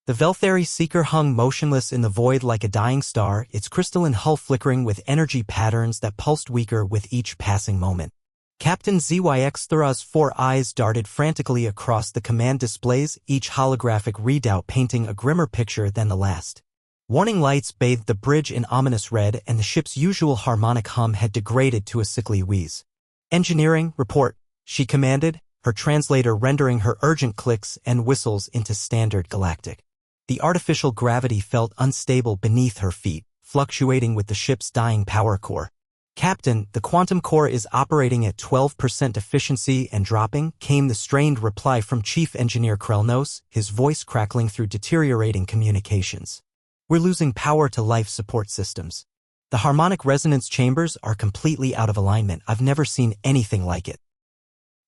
The Velthari Seeker hung motionless in the void like a dying star, its crystalline hull flickering with energy patterns that pulsed weaker with each passing moment. Captain ZYX Thura's 4 eyes darted frantically across the command displays, each holographic readout painting a grimmer picture than the last. Warning lights bathed the bridge in ominous red, and the ship's usual harmonic hum had degraded to a sickly wheeze. "Engineering, report," she commanded, her translator rendering her urgent clicks and whistles into standard galactic. The artificial gravity felt unstable beneath her feet, fluctuating with the ship's dying power core. "Captain, the quantum core is operating at 12% efficiency and dropping," came the strained reply from Chief Engineer Krelnos, his voice crackling through deteriorating communications. "We're losing power to life support systems. The harmonic resonance chambers are completely out of alignment. I've never seen anything like it.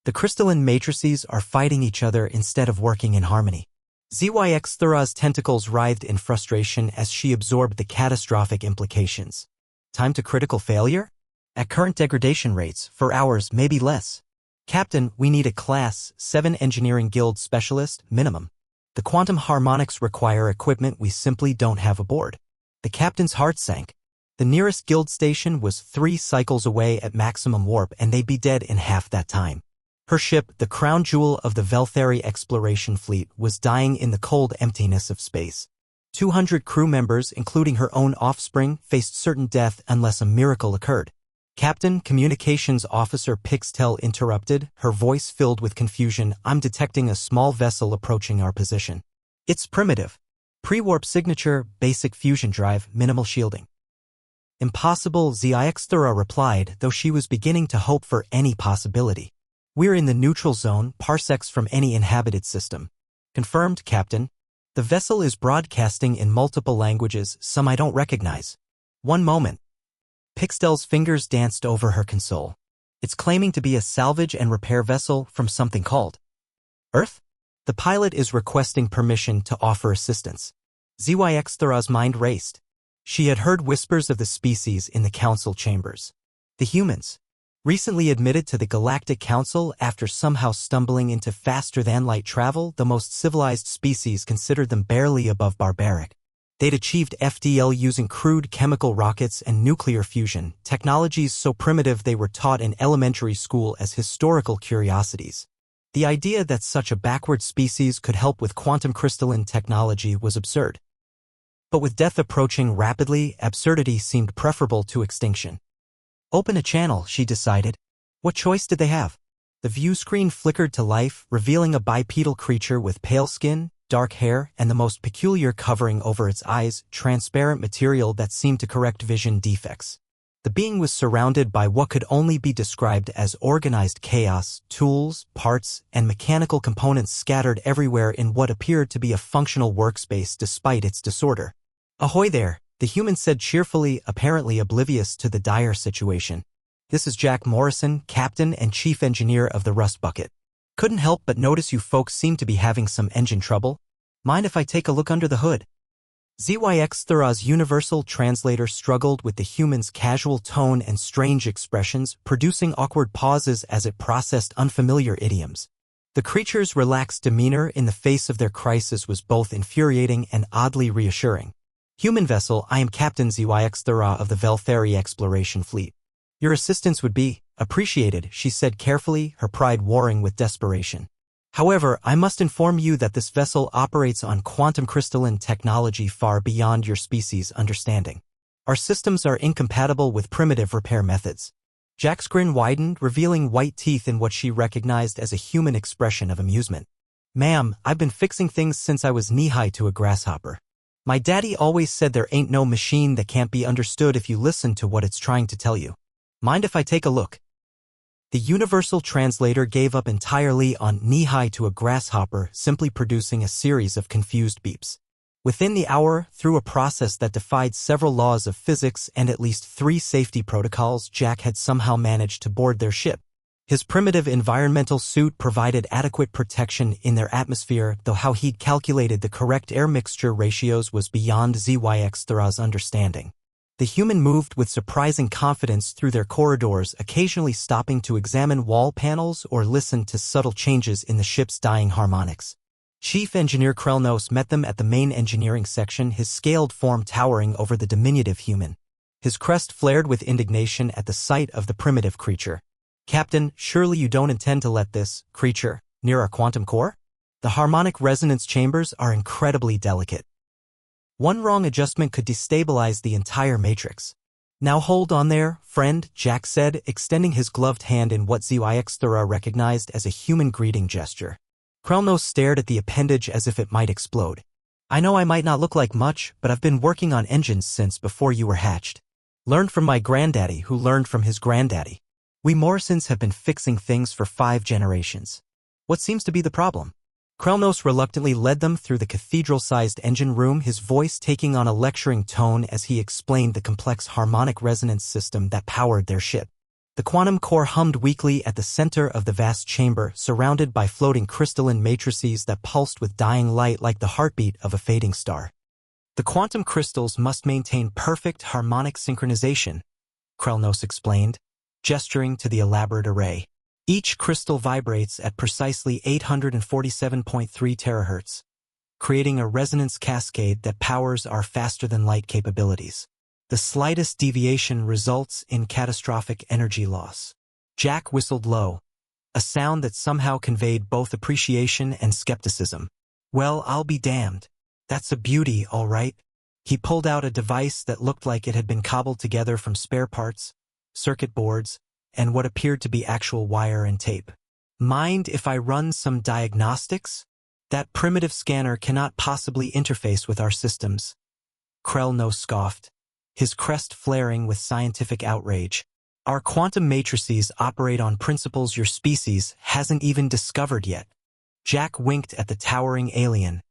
The crystalline matrices are fighting each other instead of working in harmony." ZYX Thura's tentacles writhed in frustration as she absorbed the catastrophic implications. "Time to critical failure? At current degradation rates, for hours, maybe less. Captain, we need a Class 7 Engineering Guild specialist, minimum. The quantum harmonics require equipment we simply don't have aboard." The captain's heart sank. The nearest guild station was 3 cycles away at maximum warp, and they'd be dead in half that time. Her ship, the crown jewel of the Velthari exploration fleet, was dying in the cold emptiness of space. 200 crew members, including her own offspring, faced certain death unless a miracle occurred. "Captain," Communications Officer Pixtel interrupted, her voice filled with confusion, "I'm detecting a small vessel approaching our position. It's primitive. Pre-warp signature, basic fusion drive, minimal shielding." "Impossible," ZIX Thura replied, though she was beginning to hope for any possibility. "We're in the neutral zone, parsecs from any inhabited system." "Confirmed, Captain. The vessel is broadcasting in multiple languages, some I don't recognize." "One moment." Pixtel's fingers danced over her console. "It's claiming to be a salvage and repair vessel from something called Earth? The pilot is requesting permission to offer assistance." ZYX Thura's mind raced. She had heard whispers of the species in the council chambers. The humans, recently admitted to the Galactic Council after somehow stumbling into faster-than-light travel, the most civilized species considered them barely above barbaric. They'd achieved FDL using crude chemical rockets and nuclear fusion, technologies so primitive they were taught in elementary school as historical curiosities. The idea that such a backward species could help with quantum crystalline technology was absurd. But with death approaching rapidly, absurdity seemed preferable to extinction. Open a channel, she decided. What choice did they have? The view screen flickered to life, revealing a bipedal creature with pale skin, dark hair, and the most peculiar covering over its eyes, transparent material that seemed to correct vision defects. The being was surrounded by what could only be described as organized chaos, tools, parts, and mechanical components scattered everywhere in what appeared to be a functional workspace despite its disorder. "Ahoy there," the human said cheerfully, apparently oblivious to the dire situation. "This is Jack Morrison, Captain and Chief Engineer of the Rust Bucket. Couldn't help but notice you folks seem to be having some engine trouble. Mind if I take a look under the hood?" ZYX Thura's universal translator struggled with the human's casual tone and strange expressions, producing awkward pauses as it processed unfamiliar idioms. The creature's relaxed demeanor in the face of their crisis was both infuriating and oddly reassuring. "Human vessel, I am Captain ZYX Thura of the Velthari exploration fleet. Your assistance would be appreciated," she said carefully, her pride warring with desperation. "However, I must inform you that this vessel operates on quantum crystalline technology far beyond your species' understanding. Our systems are incompatible with primitive repair methods." Jack's grin widened, revealing white teeth in what she recognized as a human expression of amusement. "Ma'am, I've been fixing things since I was knee-high to a grasshopper. My daddy always said there ain't no machine that can't be understood if you listen to what it's trying to tell you. Mind if I take a look?" The universal translator gave up entirely on knee-high to a grasshopper, simply producing a series of confused beeps. Within the hour, through a process that defied several laws of physics and at least 3 safety protocols, Jack had somehow managed to board their ship. His primitive environmental suit provided adequate protection in their atmosphere, though how he'd calculated the correct air mixture ratios was beyond ZYX Thura's understanding. The human moved with surprising confidence through their corridors, occasionally stopping to examine wall panels or listen to subtle changes in the ship's dying harmonics. Chief Engineer Krelnos met them at the main engineering section, his scaled form towering over the diminutive human. His crest flared with indignation at the sight of the primitive creature. "Captain, surely you don't intend to let this creature near our quantum core? The harmonic resonance chambers are incredibly delicate. One wrong adjustment could destabilize the entire matrix." "Now hold on there, friend," Jack said, extending his gloved hand in what ZYX recognized as a human greeting gesture. Krelnos stared at the appendage as if it might explode. "I know I might not look like much, but I've been working on engines since before you were hatched. Learned from my granddaddy who learned from his granddaddy. We Morrisons have been fixing things for 5 generations. What seems to be the problem?" Krelnos reluctantly led them through the cathedral-sized engine room, his voice taking on a lecturing tone as he explained the complex harmonic resonance system that powered their ship. The quantum core hummed weakly at the center of the vast chamber, surrounded by floating crystalline matrices that pulsed with dying light like the heartbeat of a fading star. "The quantum crystals must maintain perfect harmonic synchronization," Krelnos explained, gesturing to the elaborate array. "Each crystal vibrates at precisely 847.3 terahertz, creating a resonance cascade that powers our faster-than-light capabilities. The slightest deviation results in catastrophic energy loss." Jack whistled low, a sound that somehow conveyed both appreciation and skepticism. "Well, I'll be damned. That's a beauty, all right." He pulled out a device that looked like it had been cobbled together from spare parts, circuit boards, and what appeared to be actual wire and tape. "Mind if I run some diagnostics? That primitive scanner cannot possibly interface with our systems." Krelnos scoffed, his crest flaring with scientific outrage. "Our quantum matrices operate on principles your species hasn't even discovered yet." Jack winked at the towering alien,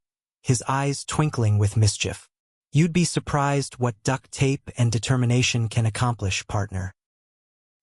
his eyes twinkling with mischief. "You'd be surprised what duct tape and determination can accomplish, partner."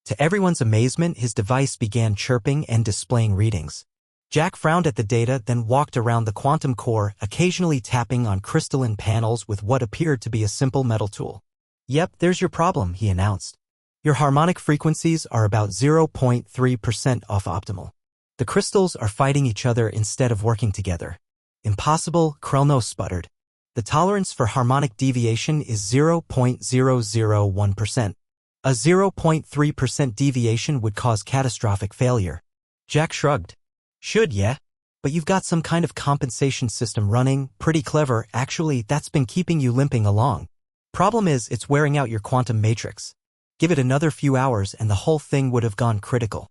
To everyone's amazement, his device began chirping and displaying readings. Jack frowned at the data, then walked around the quantum core, occasionally tapping on crystalline panels with what appeared to be a simple metal tool. "Yep, there's your problem," he announced. "Your harmonic frequencies are about 0.3% off optimal. The crystals are fighting each other instead of working together." "Impossible," Krelnos sputtered. "The tolerance for harmonic deviation is 0.001%. A 0.3% deviation would cause catastrophic failure." Jack shrugged. "Should, yeah? But you've got some kind of compensation system running. Pretty clever, actually. That's been keeping you limping along. Problem is, it's wearing out your quantum matrix. Give it another few hours and the whole thing would have gone critical."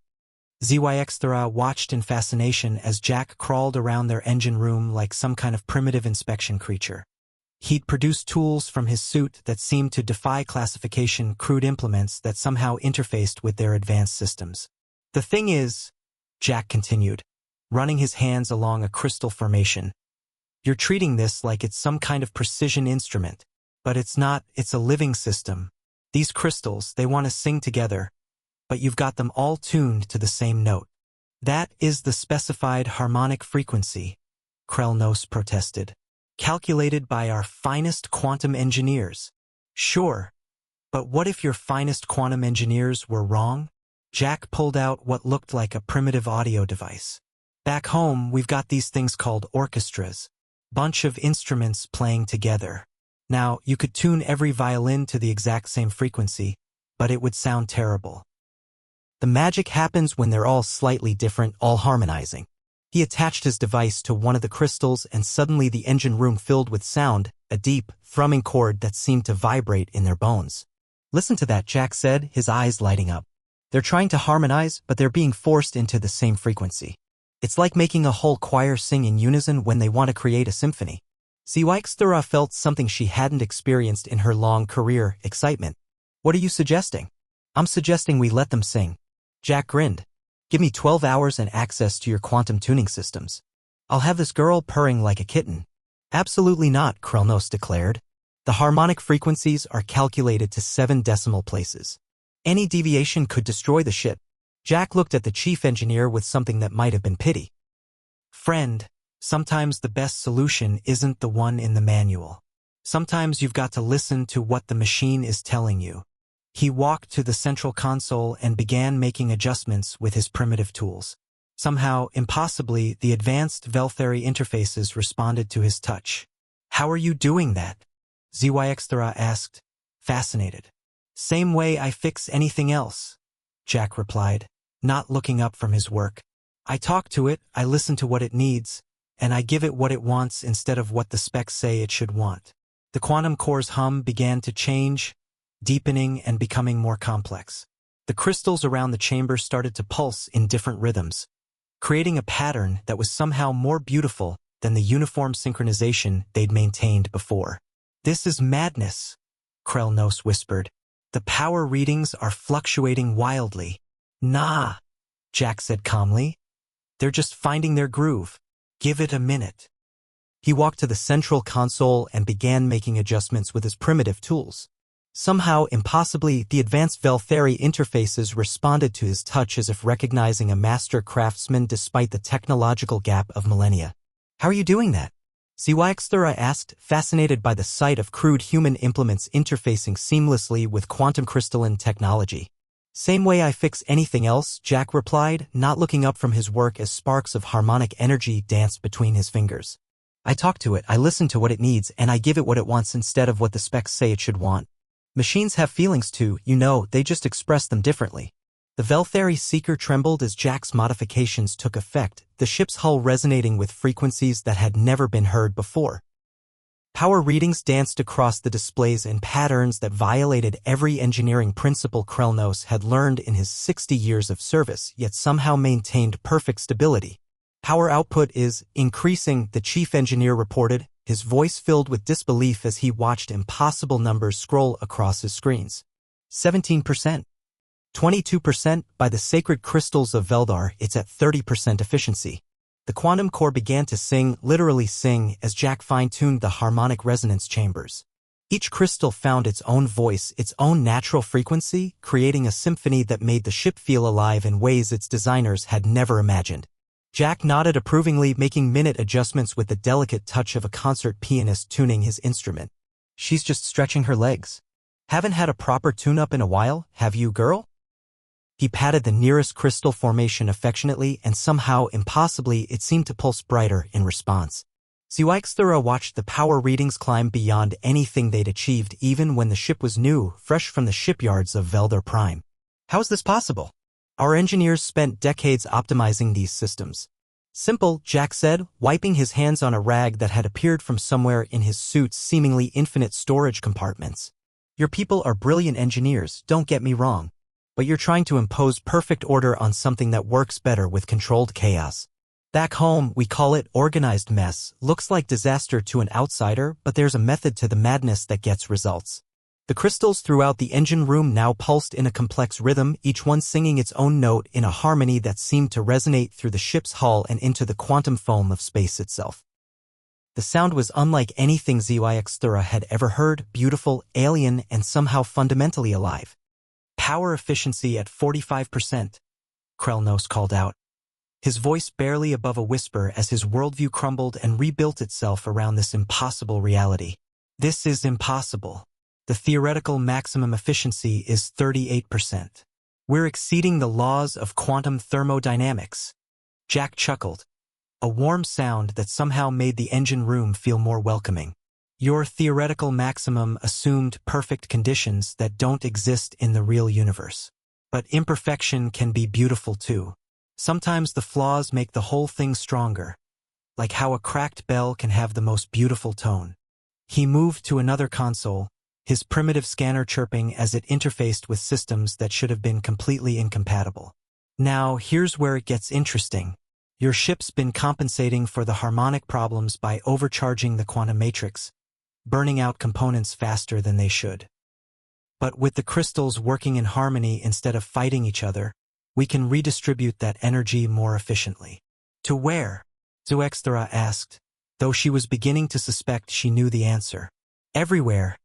ZYX watched in fascination as Jack crawled around their engine room like some kind of primitive inspection creature. He'd produced tools from his suit that seemed to defy classification, crude implements that somehow interfaced with their advanced systems. "The thing is," Jack continued, running his hands along a crystal formation, "you're treating this like it's some kind of precision instrument. But it's not, it's a living system. These crystals, they want to sing together, but you've got them all tuned to the same note. That is the specified harmonic frequency," Krelnos protested. "Calculated by our finest quantum engineers." "Sure, but what if your finest quantum engineers were wrong?" Jack pulled out what looked like a primitive audio device. "Back home, we've got these things called orchestras. Bunch of instruments playing together. Now, you could tune every violin to the exact same frequency, but it would sound terrible. The magic happens when they're all slightly different, all harmonizing." He attached his device to one of the crystals and suddenly the engine room filled with sound, a deep, thrumming chord that seemed to vibrate in their bones. "Listen to that," Jack said, his eyes lighting up. "They're trying to harmonize, but they're being forced into the same frequency. It's like making a whole choir sing in unison when they want to create a symphony." ZYX felt something she hadn't experienced in her long career: excitement. "What are you suggesting?" "I'm suggesting we let them sing." Jack grinned. "Give me 12 hours and access to your quantum tuning systems. I'll have this girl purring like a kitten." "Absolutely not," Krelnos declared. "The harmonic frequencies are calculated to 7 decimal places. Any deviation could destroy the ship." Jack looked at the chief engineer with something that might have been pity. "Friend, sometimes the best solution isn't the one in the manual. Sometimes you've got to listen to what the machine is telling you." He walked to the central console and began making adjustments with his primitive tools. Somehow, impossibly, the advanced Velthari interfaces responded to his touch. "How are you doing that?" ZYXthera asked, fascinated. "Same way I fix anything else," Jack replied, not looking up from his work. "I talk to it, I listen to what it needs, and I give it what it wants instead of what the specs say it should want." The quantum core's hum began to change, deepening and becoming more complex. The crystals around the chamber started to pulse in different rhythms, creating a pattern that was somehow more beautiful than the uniform synchronization they'd maintained before. "This is madness," Krellnos whispered. "The power readings are fluctuating wildly." "Nah," Jack said calmly. "They're just finding their groove. Give it a minute." He walked to the central console and began making adjustments with his primitive tools. Somehow, impossibly, the advanced Velthari interfaces responded to his touch as if recognizing a master craftsman despite the technological gap of millennia. "How are you doing that?" ZYXthera asked, fascinated by the sight of crude human implements interfacing seamlessly with quantum crystalline technology. "Same way I fix anything else," Jack replied, not looking up from his work as sparks of harmonic energy danced between his fingers. "I talk to it, I listen to what it needs, and I give it what it wants instead of what the specs say it should want. Machines have feelings too, they just express them differently." The Velthari seeker trembled as Jack's modifications took effect, the ship's hull resonating with frequencies that had never been heard before. Power readings danced across the displays in patterns that violated every engineering principle Krellnos had learned in his 60 years of service, yet somehow maintained perfect stability. "Power output is increasing," the chief engineer reported, his voice filled with disbelief as he watched impossible numbers scroll across his screens. 17%. 22%, by the sacred crystals of Veldar, it's at 30% efficiency. The quantum core began to sing, literally sing, as Jack fine-tuned the harmonic resonance chambers. Each crystal found its own voice, its own natural frequency, creating a symphony that made the ship feel alive in ways its designers had never imagined. Jack nodded approvingly, making minute adjustments with the delicate touch of a concert pianist tuning his instrument. "She's just stretching her legs. Haven't had a proper tune-up in a while, have you, girl?" He patted the nearest crystal formation affectionately, and somehow, impossibly, it seemed to pulse brighter in response. ZYXthera watched the power readings climb beyond anything they'd achieved even when the ship was new, fresh from the shipyards of Veldar Prime. "How is this possible? Our engineers spent decades optimizing these systems." "Simple," Jack said, wiping his hands on a rag that had appeared from somewhere in his suit's seemingly infinite storage compartments. "Your people are brilliant engineers, don't get me wrong. But you're trying to impose perfect order on something that works better with controlled chaos. Back home, we call it organized mess. Looks like disaster to an outsider, but there's a method to the madness that gets results." The crystals throughout the engine room now pulsed in a complex rhythm, each one singing its own note in a harmony that seemed to resonate through the ship's hull and into the quantum foam of space itself. The sound was unlike anything ZYXthera had ever heard, beautiful, alien, and somehow fundamentally alive. "Power efficiency at 45%, Krellnos called out, his voice barely above a whisper as his worldview crumbled and rebuilt itself around this impossible reality. "This is impossible. The theoretical maximum efficiency is 38%. We're exceeding the laws of quantum thermodynamics." Jack chuckled, a warm sound that somehow made the engine room feel more welcoming. "Your theoretical maximum assumed perfect conditions that don't exist in the real universe. But imperfection can be beautiful too. Sometimes the flaws make the whole thing stronger, like how a cracked bell can have the most beautiful tone." He moved to another console, his primitive scanner chirping as it interfaced with systems that should have been completely incompatible. "Now, here's where it gets interesting. Your ship's been compensating for the harmonic problems by overcharging the quantum matrix, burning out components faster than they should. But with the crystals working in harmony instead of fighting each other, we can redistribute that energy more efficiently." "To where?" ZYXthera asked, though she was beginning to suspect she knew the answer. "Everywhere,"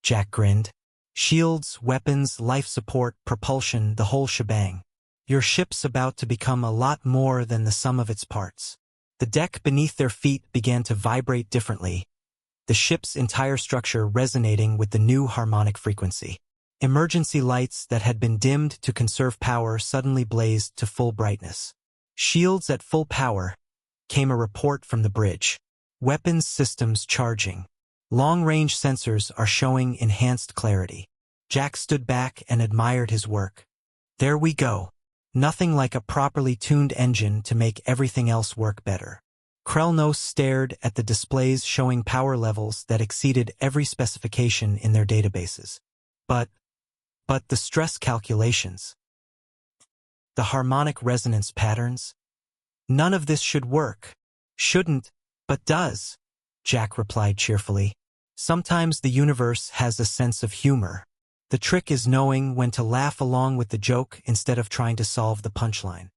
Jack grinned. "Shields, weapons, life support, propulsion, the whole shebang. Your ship's about to become a lot more than the sum of its parts." The deck beneath their feet began to vibrate differently, the ship's entire structure resonating with the new harmonic frequency. Emergency lights that had been dimmed to conserve power suddenly blazed to full brightness. Shields at full power, came a report from the bridge. Weapons systems charging. Long-range sensors are showing enhanced clarity. Jack stood back and admired his work. There we go. Nothing like a properly tuned engine to make everything else work better. Krellnos stared at the displays showing power levels that exceeded every specification in their databases. But the stress calculations. The harmonic resonance patterns. None of this should work. Shouldn't, but does, Jack replied cheerfully. Sometimes the universe has a sense of humor. The trick is knowing when to laugh along with the joke instead of trying to solve the punchline.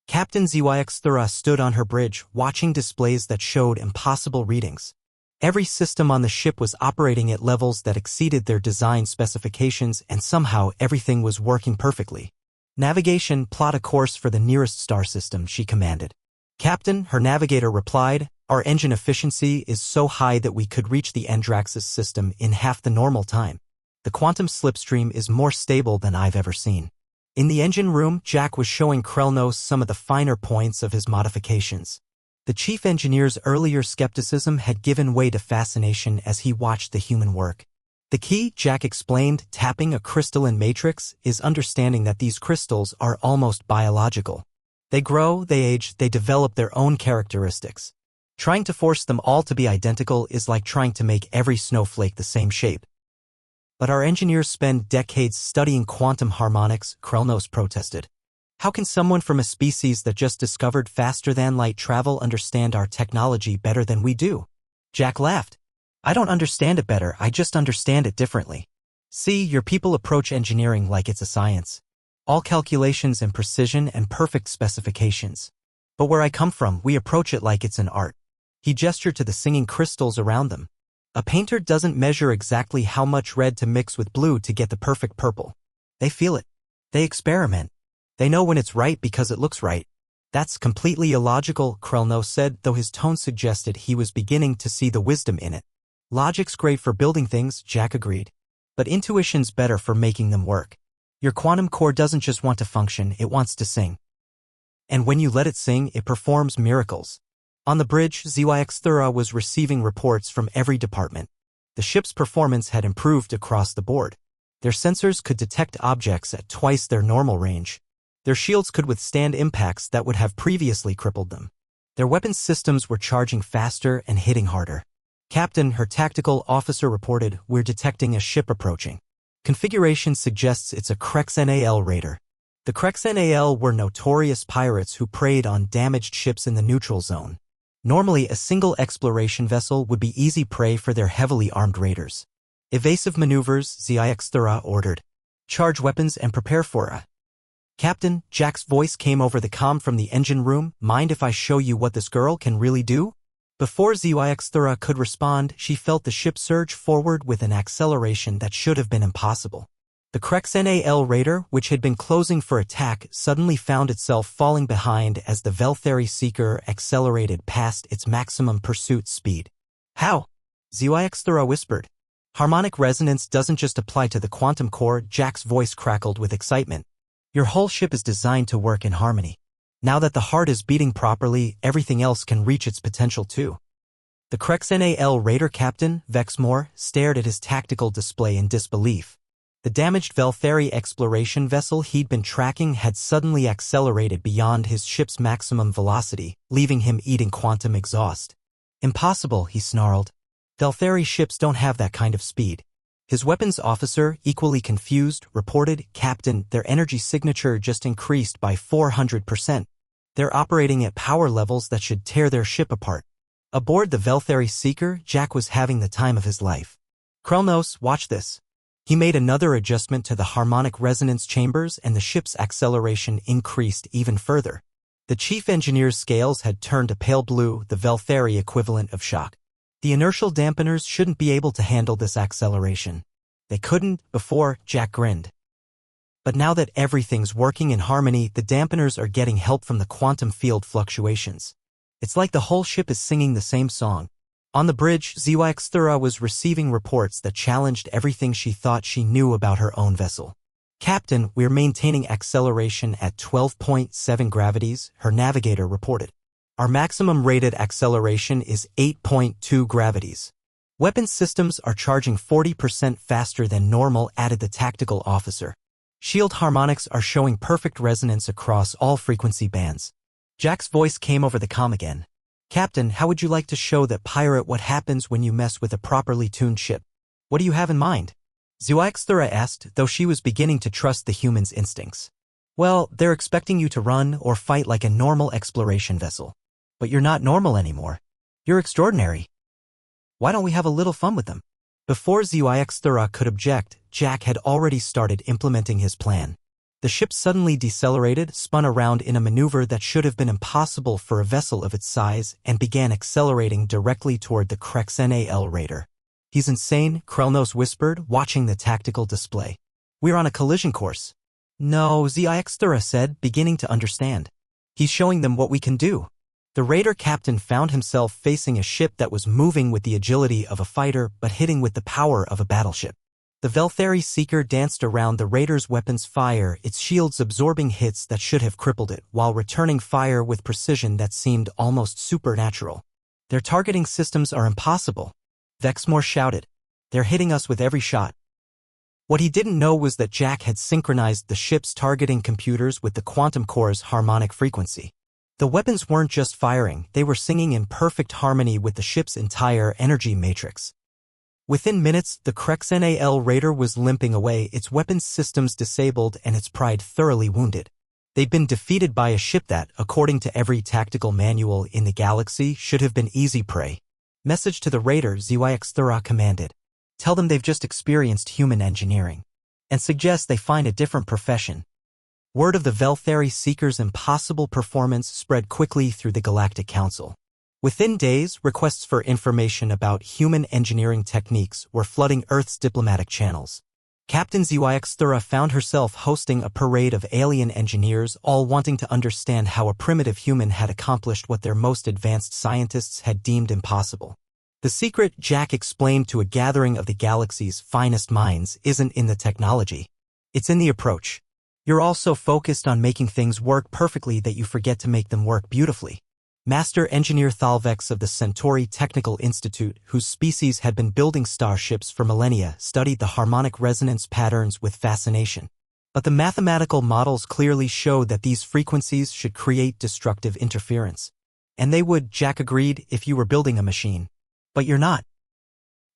Captain ZYX Thura stood on her bridge, watching displays that showed impossible readings. Every system on the ship was operating at levels that exceeded their design specifications, and somehow everything was working perfectly. Navigation, plot a course for the nearest star system, she commanded. Captain, her navigator replied, our engine efficiency is so high that we could reach the Andraxis system in half the normal time. The quantum slipstream is more stable than I've ever seen. In the engine room, Jack was showing Krellnos some of the finer points of his modifications. The chief engineer's earlier skepticism had given way to fascination as he watched the human work. The key, Jack explained, tapping a crystalline matrix, is understanding that these crystals are almost biological. They grow, they age, they develop their own characteristics. Trying to force them all to be identical is like trying to make every snowflake the same shape. But our engineers spend decades studying quantum harmonics, Krellnos protested. How can someone from a species that just discovered faster-than-light travel understand our technology better than we do? Jack laughed. I don't understand it better, I just understand it differently. See, your people approach engineering like it's a science. All calculations and precision and perfect specifications. But where I come from, we approach it like it's an art. He gestured to the singing crystals around them. A painter doesn't measure exactly how much red to mix with blue to get the perfect purple. They feel it. They experiment. They know when it's right because it looks right. That's completely illogical, Krellnos said, though his tone suggested he was beginning to see the wisdom in it. Logic's great for building things, Jack agreed. But intuition's better for making them work. Your quantum core doesn't just want to function, it wants to sing. And when you let it sing, it performs miracles. On the bridge, ZYX Thura was receiving reports from every department. The ship's performance had improved across the board. Their sensors could detect objects at twice their normal range. Their shields could withstand impacts that would have previously crippled them. Their weapons systems were charging faster and hitting harder. Captain, her tactical officer reported, we're detecting a ship approaching. Configuration suggests it's a Krexnal raider. The Krexnal were notorious pirates who preyed on damaged ships in the neutral zone. Normally, a single exploration vessel would be easy prey for their heavily armed raiders. Evasive maneuvers, ZYX Thura ordered. Charge weapons and prepare for a... Captain, Jack's voice came over the comm from the engine room. Mind if I show you what this girl can really do? Before ZYX Thura could respond, she felt the ship surge forward with an acceleration that should have been impossible. The Krexnal raider, which had been closing for attack, suddenly found itself falling behind as the Velthari Seeker accelerated past its maximum pursuit speed. How? ZYX Thura whispered. Harmonic resonance doesn't just apply to the quantum core, Jack's voice crackled with excitement. Your whole ship is designed to work in harmony. Now that the heart is beating properly, everything else can reach its potential too. The Krexnal raider captain, Vexmore, stared at his tactical display in disbelief. The damaged Velthari exploration vessel he'd been tracking had suddenly accelerated beyond his ship's maximum velocity, leaving him eating quantum exhaust. Impossible, he snarled. Velthari ships don't have that kind of speed. His weapons officer, equally confused, reported, Captain, their energy signature just increased by 400%. They're operating at power levels that should tear their ship apart. Aboard the Velthari Seeker, Jack was having the time of his life. Krellnos, watch this. He made another adjustment to the harmonic resonance chambers and the ship's acceleration increased even further. The chief engineer's scales had turned a pale blue, the Velthari equivalent of shock. The inertial dampeners shouldn't be able to handle this acceleration. They couldn't before, Jack grinned. But now that everything's working in harmony, the dampeners are getting help from the quantum field fluctuations. It's like the whole ship is singing the same song. On the bridge, ZYX Thura was receiving reports that challenged everything she thought she knew about her own vessel. "Captain, we're maintaining acceleration at 12.7 gravities," her navigator reported. "Our maximum rated acceleration is 8.2 gravities. Weapons systems are charging 40% faster than normal," added the tactical officer. "Shield harmonics are showing perfect resonance across all frequency bands." Jack's voice came over the comm again. "Captain, how would you like to show that pirate what happens when you mess with a properly tuned ship? What do you have in mind?" ZYX asked, though she was beginning to trust the human's instincts. "Well, they're expecting you to run or fight like a normal exploration vessel. But you're not normal anymore. You're extraordinary. Why don't we have a little fun with them?" Before ZYX could object, Jack had already started implementing his plan. The ship suddenly decelerated, spun around in a maneuver that should have been impossible for a vessel of its size, and began accelerating directly toward the Krexnal raider. "He's insane," Krelnos whispered, watching the tactical display. "We're on a collision course." "No," ZYX said, beginning to understand. "He's showing them what we can do." The raider captain found himself facing a ship that was moving with the agility of a fighter but hitting with the power of a battleship. The Velthari Seeker danced around the raider's weapons fire, its shields absorbing hits that should have crippled it, while returning fire with precision that seemed almost supernatural. "Their targeting systems are impossible," Vexmore shouted. "They're hitting us with every shot." What he didn't know was that Jack had synchronized the ship's targeting computers with the quantum core's harmonic frequency. The weapons weren't just firing, they were singing in perfect harmony with the ship's entire energy matrix. Within minutes, the Krexnal raider was limping away, its weapons systems disabled and its pride thoroughly wounded. They'd been defeated by a ship that, according to every tactical manual in the galaxy, should have been easy prey. "Message to the raider," ZYX commanded. "Tell them they've just experienced human engineering. And suggest they find a different profession." Word of the Velthari Seeker's impossible performance spread quickly through the Galactic Council. Within days, requests for information about human engineering techniques were flooding Earth's diplomatic channels. Captain ZYX found herself hosting a parade of alien engineers, all wanting to understand how a primitive human had accomplished what their most advanced scientists had deemed impossible. "The secret," Jack explained to a gathering of the galaxy's finest minds, "isn't in the technology. It's in the approach. You're all so focused on making things work perfectly that you forget to make them work beautifully." Master Engineer Thalvex of the Centauri Technical Institute, whose species had been building starships for millennia, studied the harmonic resonance patterns with fascination. But the mathematical models clearly showed that these frequencies should create destructive interference. "And they would," Jack agreed, "if you were building a machine. But you're not.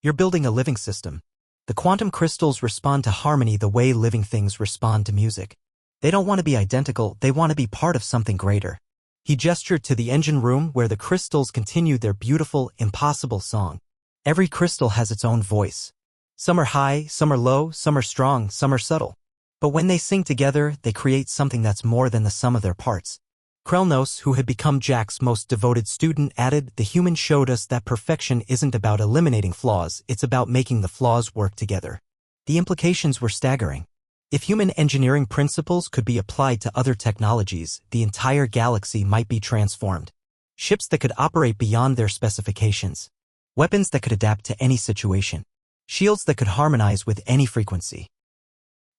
You're building a living system. The quantum crystals respond to harmony the way living things respond to music. They don't want to be identical, they want to be part of something greater." He gestured to the engine room where the crystals continued their beautiful, impossible song. "Every crystal has its own voice. Some are high, some are low, some are strong, some are subtle. But when they sing together, they create something that's more than the sum of their parts." Krelnos, who had become Jack's most devoted student, added, "The human showed us that perfection isn't about eliminating flaws, it's about making the flaws work together." The implications were staggering. If human engineering principles could be applied to other technologies, the entire galaxy might be transformed. Ships that could operate beyond their specifications. Weapons that could adapt to any situation. Shields that could harmonize with any frequency.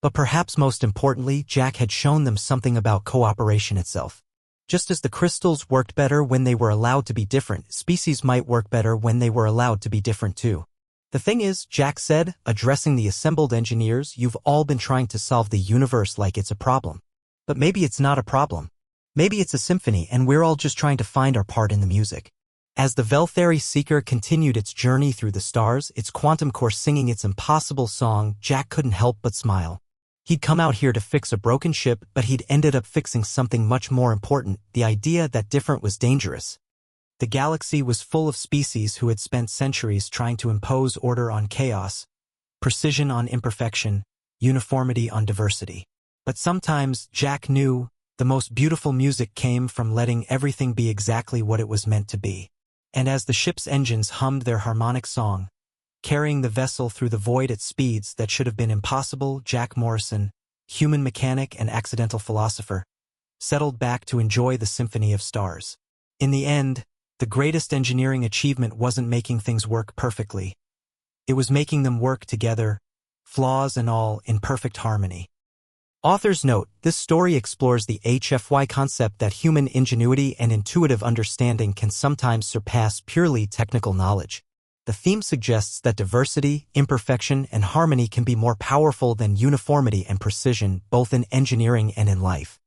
But perhaps most importantly, Jack had shown them something about cooperation itself. Just as the crystals worked better when they were allowed to be different, species might work better when they were allowed to be different too. "The thing is," Jack said, addressing the assembled engineers, "you've all been trying to solve the universe like it's a problem. But maybe it's not a problem. Maybe it's a symphony and we're all just trying to find our part in the music." As the Velthari Seeker continued its journey through the stars, its quantum core singing its impossible song, Jack couldn't help but smile. He'd come out here to fix a broken ship, but he'd ended up fixing something much more important, the idea that different was dangerous. The galaxy was full of species who had spent centuries trying to impose order on chaos, precision on imperfection, uniformity on diversity. But sometimes, Jack knew, the most beautiful music came from letting everything be exactly what it was meant to be. And as the ship's engines hummed their harmonic song, carrying the vessel through the void at speeds that should have been impossible, Jack Morrison, human mechanic and accidental philosopher, settled back to enjoy the symphony of stars. In the end, the greatest engineering achievement wasn't making things work perfectly. It was making them work together, flaws and all, in perfect harmony. Authors note, this story explores the HFY concept that human ingenuity and intuitive understanding can sometimes surpass purely technical knowledge. The theme suggests that diversity, imperfection, and harmony can be more powerful than uniformity and precision, both in engineering and in life.